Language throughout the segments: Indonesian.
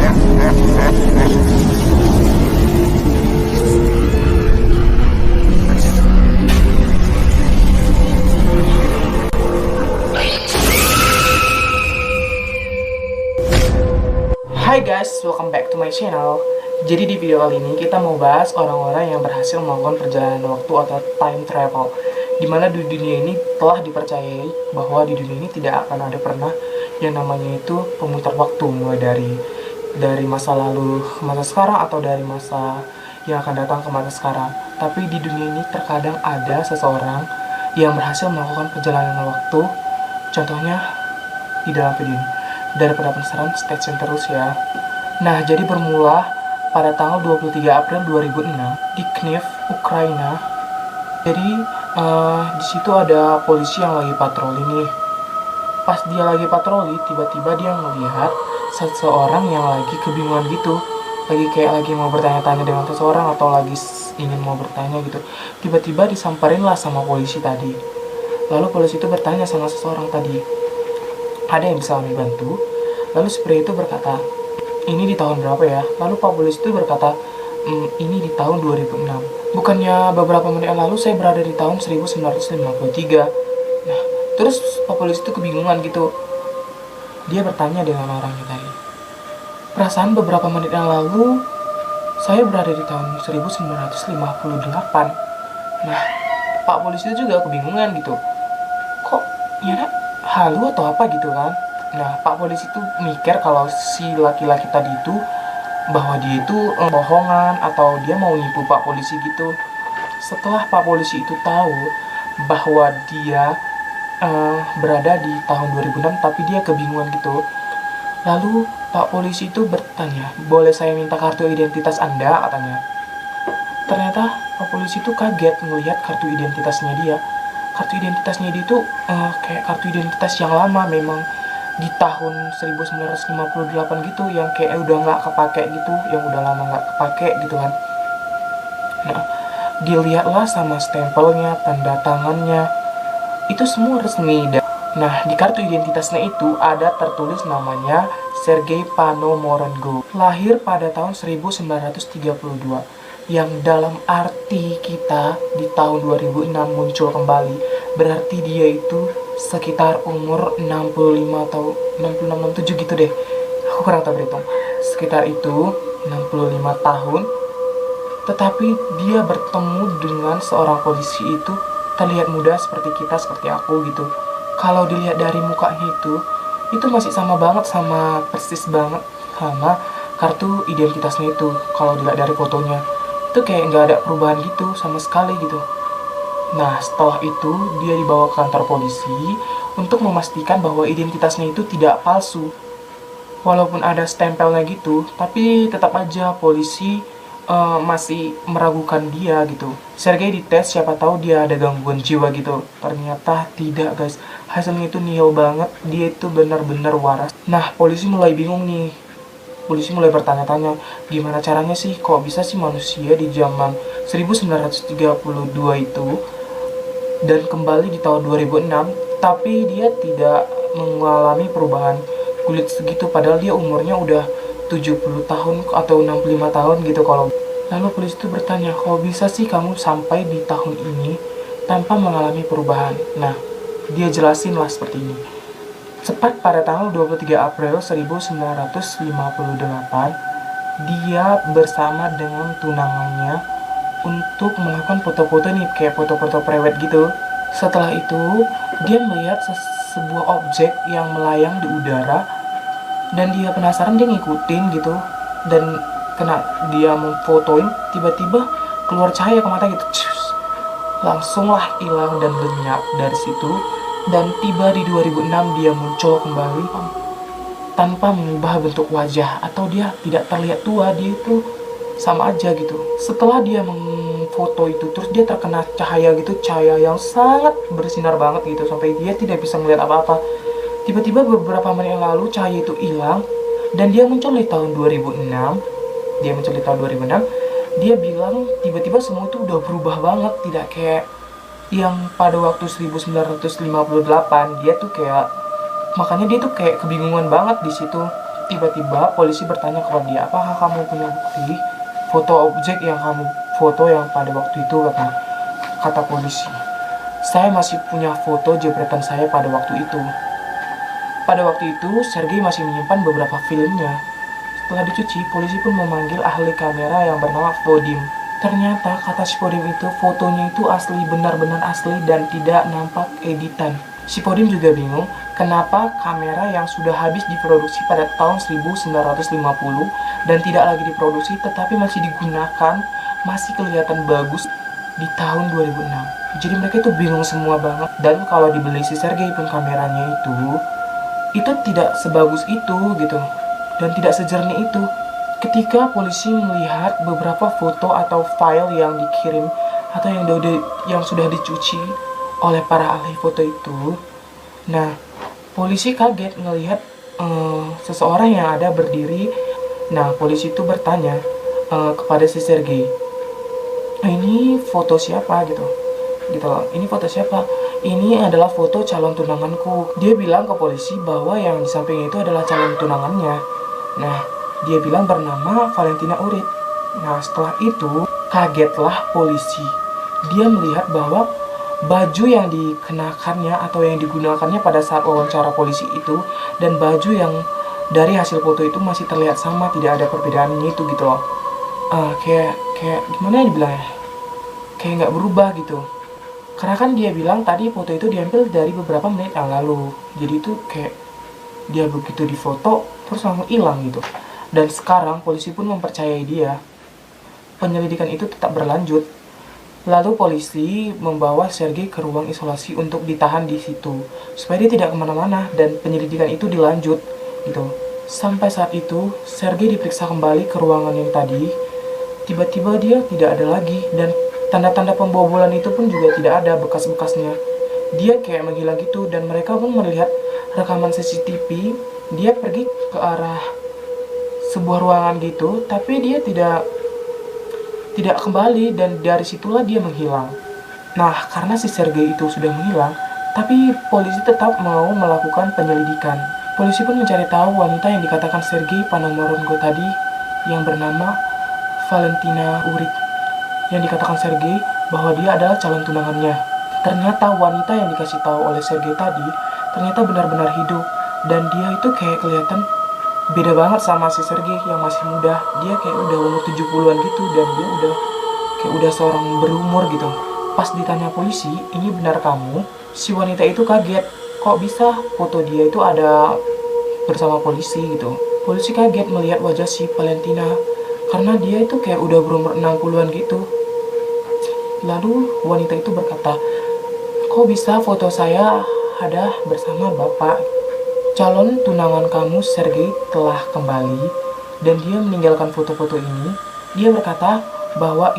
Hai guys, welcome back to my channel. Jadi di video kali ini kita mau bahas orang-orang yang berhasil melakukan perjalanan waktu atau time travel, dimana di dunia ini telah dipercayai bahwa di dunia ini tidak akan ada pernah yang namanya itu pemutar waktu, mulai dari masa lalu ke masa sekarang atau dari masa yang akan datang ke masa sekarang. Tapi di dunia ini terkadang ada seseorang yang berhasil melakukan perjalanan waktu, contohnya di dalam video ini. Daripada penasaran, stay tune terus ya. Nah, jadi bermula pada tanggal 23 April 2006 di Kyiv, Ukraina. Jadi di situ ada polisi yang lagi patroli nih. Pas dia lagi patroli, tiba-tiba dia melihat seseorang yang lagi kebingungan gitu. Lagi mau bertanya-tanya dengan seseorang atau lagi ingin mau bertanya gitu. Tiba-tiba disamperin lah sama polisi tadi. Lalu polisi itu bertanya sama seseorang tadi, ada yang bisa kami bantu? Lalu si pria itu berkata, ini di tahun berapa ya? Lalu Pak Polisi itu berkata, ini di tahun 2006. Bukannya beberapa menit yang lalu saya berada di tahun 1953. Nah, terus Pak Polisi itu kebingungan gitu. Dia bertanya dengan orangnya tadi, perasaan beberapa menit yang lalu saya berada di tahun 1958. Nah, Pak Polisi itu juga kebingungan gitu. Kok ya halu atau apa gitu kan. Nah, Pak Polisi itu mikir kalau si laki-laki tadi itu bahwa dia itu bohongan atau dia mau nipu Pak Polisi gitu. Setelah Pak Polisi itu tahu bahwa dia berada di tahun 2006 tapi dia kebingungan gitu. Lalu Pak Polisi itu bertanya, boleh saya minta kartu identitas Anda, katanya. Ternyata Pak Polisi itu kaget melihat kartu identitasnya dia. Kartu identitasnya dia itu kayak kartu identitas yang lama, memang di tahun 1958 gitu, yang kayak udah nggak kepake gitu, yang udah lama nggak kepake gitu kan. Nah, dilihatlah sama stempelnya, tanda tangannya, itu semua resmi. Nah, di kartu identitasnya itu ada tertulis namanya Sergei Ponomarenko, lahir pada tahun 1932. Yang dalam arti kita di tahun 2006 muncul kembali, berarti dia itu sekitar umur 65 atau 66, 67 gitu deh. Aku kurang tahu berhitung. Sekitar itu 65 tahun. Tetapi dia bertemu dengan seorang polisi itu terlihat muda seperti kita, seperti aku gitu. Kalau dilihat dari mukanya itu masih sama banget, sama persis banget sama kartu identitasnya itu. Kalau dilihat dari fotonya itu kayak nggak ada perubahan gitu sama sekali gitu. Nah, setelah itu dia dibawa ke kantor polisi untuk memastikan bahwa identitasnya itu tidak palsu. Walaupun ada stempelnya gitu, tapi tetap aja polisi masih meragukan dia gitu. Sergei dites, siapa tahu dia ada gangguan jiwa gitu. Ternyata tidak guys, hasilnya itu nihil banget, dia itu benar-benar waras. Nah, polisi mulai bingung nih. Polisi mulai bertanya-tanya, gimana caranya sih, kok bisa sih manusia di zaman 1932 itu dan kembali di tahun 2006, tapi dia tidak mengalami perubahan kulit segitu, padahal dia umurnya udah 70 tahun atau 65 tahun gitu kalau. Lalu polisi itu bertanya, kok bisa sih kamu sampai di tahun ini tanpa mengalami perubahan? Nah, dia jelasin lah seperti ini. Tepat pada tanggal 23 April 1958, dia bersama dengan tunangannya untuk melakukan foto-foto nih, kayak foto-foto prewed gitu. Setelah itu, dia melihat sebuah objek yang melayang di udara, dan dia penasaran, dia ngikutin gitu, dan kena dia memfotoin, tiba-tiba keluar cahaya ke mata gitu. Langsunglah hilang dan lenyap dari situ. Dan tiba di 2006 dia muncul kembali tanpa mengubah bentuk wajah, atau dia tidak terlihat tua, dia itu sama aja gitu. Setelah dia memfoto itu, terus dia terkena cahaya gitu, cahaya yang sangat bersinar banget gitu, sampai dia tidak bisa melihat apa-apa. Tiba-tiba beberapa menit yang lalu cahaya itu hilang, dan dia muncul di tahun 2006. Dia bilang tiba-tiba semua itu udah berubah banget, tidak kayak yang pada waktu 1958. Dia tuh kayak, makanya dia tuh kayak kebingungan banget di situ. tiba-tiba polisi bertanya kepada dia, apakah kamu punya bukti foto objek yang kamu foto yang pada waktu itu, kata polisi. Saya masih punya foto jepretan saya pada waktu itu. Pada waktu itu, Sergei masih menyimpan beberapa filmnya. Setelah dicuci, polisi pun memanggil ahli kamera yang bernama Vodim. Ternyata, kata si Vodim itu, fotonya itu asli, benar-benar asli dan tidak nampak editan. Si Vodim juga bingung, kenapa kamera yang sudah habis diproduksi pada tahun 1950 dan tidak lagi diproduksi tetapi masih digunakan, masih kelihatan bagus di tahun 2006. Jadi mereka itu bingung semua banget. Dan kalau dibeli si Sergei pun kameranya itu tidak sebagus itu gitu. Dan tidak sejernih itu. Ketika polisi melihat beberapa foto atau file yang dikirim atau yang sudah dicuci oleh para ahli foto itu, nah polisi kaget melihat seseorang yang ada berdiri. Nah polisi itu bertanya kepada si Sergei, ini foto siapa gitu loh. Ini foto siapa? Ini adalah foto calon tunanganku. Dia bilang ke polisi bahwa yang di samping itu adalah calon tunangannya. Nah, dia bilang bernama Valentina Urit. Nah, setelah itu kagetlah polisi. Dia melihat bahwa baju yang dikenakannya atau yang digunakannya pada saat wawancara polisi itu dan baju yang dari hasil foto itu masih terlihat sama, tidak ada perbedaannya itu gitu loh. Kayak gimana ya dibilangnya? Kayak nggak berubah gitu. Karena kan dia bilang tadi foto itu diambil dari beberapa menit yang lalu. Jadi itu kayak dia begitu difoto terus langsung hilang gitu. Dan sekarang polisi pun mempercayai dia. Penyelidikan itu tetap berlanjut. Lalu polisi membawa Sergei ke ruang isolasi untuk ditahan di situ supaya dia tidak kemana-mana dan penyelidikan itu dilanjut gitu. Sampai saat itu Sergei diperiksa kembali ke ruangan yang tadi. Tiba-tiba dia tidak ada lagi dan tanda-tanda pembobolan itu pun juga tidak ada bekas-bekasnya. Dia kayak menghilang gitu dan mereka pun melihat rekaman CCTV. Dia pergi ke arah sebuah ruangan gitu, tapi dia tidak kembali dan dari situlah dia menghilang. Nah, karena si Sergei itu sudah menghilang, tapi polisi tetap mau melakukan penyelidikan. Polisi pun mencari tahu wanita yang dikatakan Sergei Ponomarenko tadi yang bernama Valentina Urit. Yang dikatakan Sergei bahwa dia adalah calon tunangannya. Ternyata wanita yang dikasih tahu oleh Sergei tadi ternyata benar-benar hidup dan dia itu kayak kelihatan beda banget sama si Sergei yang masih muda. Dia kayak udah umur 70-an gitu dan dia udah seorang berumur gitu. Pas ditanya polisi, ini benar kamu? Si wanita itu kaget. Kok bisa foto dia itu ada bersama polisi gitu. Polisi kaget melihat wajah si Valentina karena dia itu kayak udah berumur 60-an gitu. Lalu wanita itu berkata, kok bisa foto saya ada bersama bapak? Calon tunangan kamu Sergei telah kembali dan dia meninggalkan foto-foto ini. Dia berkata bahwa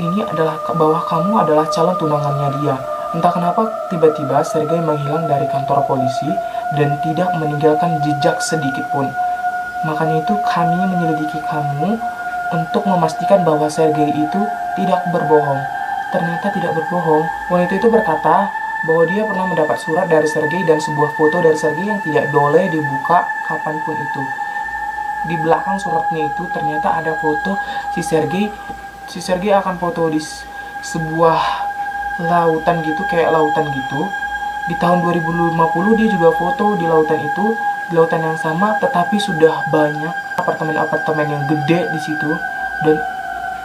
kamu adalah calon tunangannya dia. Entah kenapa tiba-tiba Sergei menghilang dari kantor polisi dan tidak meninggalkan jejak sedikit pun. Makanya itu kami menyelidiki kamu untuk memastikan bahwa Sergei itu tidak berbohong. Ternyata tidak berbohong. Wanita itu berkata bahwa dia pernah mendapat surat dari Sergei dan sebuah foto dari Sergei yang tidak boleh dibuka kapanpun itu. Di belakang suratnya itu ternyata ada foto si Sergei. Si Sergei akan foto di sebuah lautan gitu, kayak lautan gitu. Di tahun 2050 dia juga foto di lautan itu, di lautan yang sama, tetapi sudah banyak apartemen-apartemen yang gede di situ dan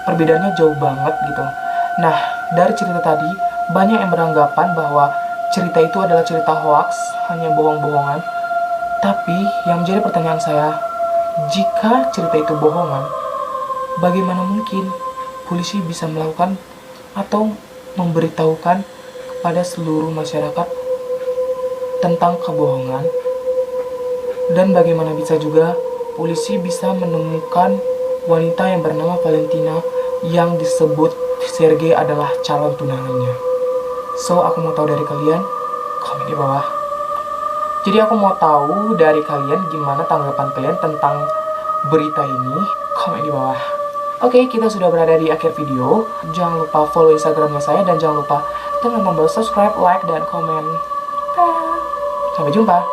perbedaannya jauh banget gitu. Nah, dari cerita tadi, banyak yang beranggapan bahwa cerita itu adalah cerita hoax, hanya bohong-bohongan. Tapi, yang menjadi pertanyaan saya, jika cerita itu bohongan, bagaimana mungkin polisi bisa melakukan atau memberitahukan kepada seluruh masyarakat tentang kebohongan? Dan bagaimana bisa juga polisi bisa menemukan wanita yang bernama Valentina yang disebut Sergei adalah calon tunangannya. So, aku mau tahu dari kalian, komen di bawah. Jadi aku mau tahu dari kalian gimana tanggapan kalian tentang berita ini, komen di bawah. Oke, kita sudah berada di akhir video. Jangan lupa follow Instagramnya saya dan jangan lupa tekan tombol subscribe, like, dan komen. Sampai jumpa.